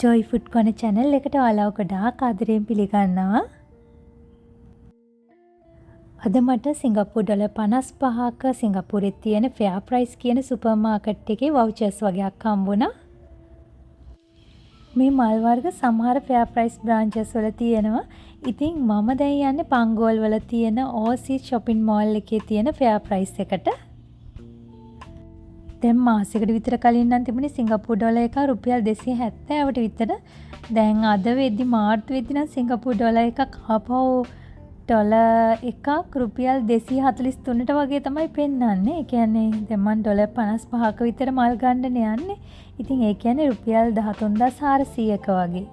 ජොයි food කෝන channel එකට ඔයාලව ගොඩාක් ආදරයෙන් පිළිගන්නවා. අද මට සිංගප්පූරු ඩොලර් 55ක සිංගප්පූරුවේ තියෙන ෆෙයා ප්‍රයිස් කියන සුපර් මාකට් එකේ වවුචර්ස් වගේක් හම්බුණා. මේ මල් වර්ග සමහර ෆෙයා ප්‍රයිස් බ්‍රාන්චස් වල තියෙනවා. ඉතින් මම දැන් යන්නේ පංගෝල් වල තියෙන ඕසී shopping mall එකේ තියෙන ෆෙයා ප්‍රයිස් එකට. දැන් මාසෙකට විතර කලින් නම් තිබුණේ සිංගප්පූරු ඩොලර් එක රුපියල් 270ට විතර. දැන් අද වෙද්දි මාර්තු වෙද්දි නම් සිංගප්පූරු ඩොලර් එකක් ආපහු ඩොලර් එකක් රුපියල් 243ට වගේ තමයි පෙන්වන්නේ. ඒ කියන්නේ දැන් මම ඩොලර් 55ක විතර මල් ගන්න යන්නේ. ඉතින් ඒ කියන්නේ රුපියල් 13400ක වගේ.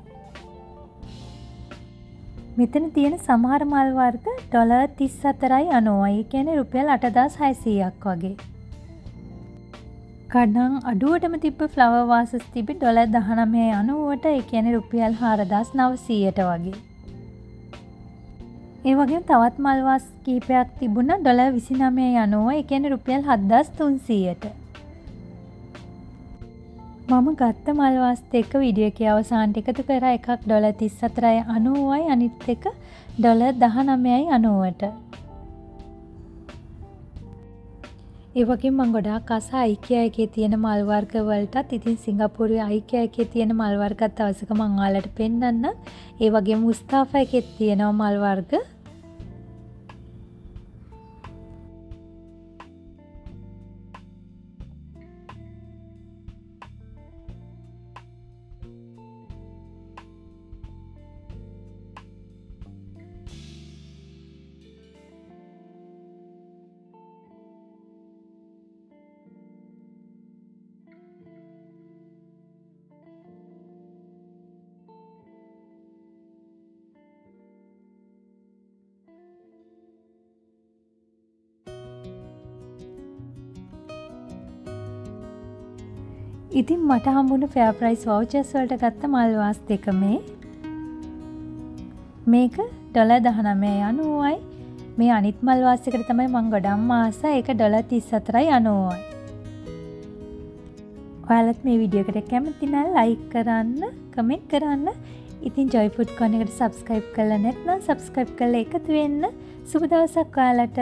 මෙතන තියෙන සමහර මල් වර්ග ඩොලර් 34.90යි. ඒ කියන්නේ රුපියල් 8600ක් වගේ. කඩන් අඩුවටම තිබ්බ ෆ්ලවර් වාසස් තිබි ඩොලර් 19.90ට. ඒ කියන්නේ රුපියල් 4900ට වගේ. ඒ වගේම තවත් මල් වාස් කීපයක් තිබුණා ඩොලර් 29.90. ඒ කියන්නේ රුපියල් 7300ට. මම ගත්ත මල් වාස් දෙක වීඩියෝ එකේ අවසානට එකතු කරා. එකක් ඩොලර් 34.90යි අනිත් එක ඩොලර් 19.90ට. ඒ වගේම මම ගොඩාක් ආස IKEA එකේ තියෙන මල් වර්ග වලටත්. ඉතින් සිංගප්පූරුවේ IKEA එකේ තියෙන මල් වර්ගත් අවශ්‍යක මම ඔයාලට පෙන්නන්න. ඒ වගේම මුස්තාෆා එකේ තියෙනවා මල් වර්ග. ඉතින් මට හම්බුණු ෆෙයා ප්‍රයිස් වවුචර්ස් වලට ගත්ත මල් වාස් දෙක මේ. මේක ඩොලර් 19.90යි. මේ අනිත් මල් වාස් එකට තමයි මම ගොඩක්ම ආස. ඒක ඩොලර් 34.90යි. ඔයාලත් මේ වීඩියෝ එකට කැමති නම් ලයික් කරන්න, කමෙන්ට් කරන්න. ඉතින් ජොයි ෆුඩ් කෝන් එකට සබ්ස්ක්‍රයිබ් කරලා නැත්නම් සබ්ස්ක්‍රයිබ් කරලා එකතු වෙන්න. සුබ දවසක් ඔයාලට.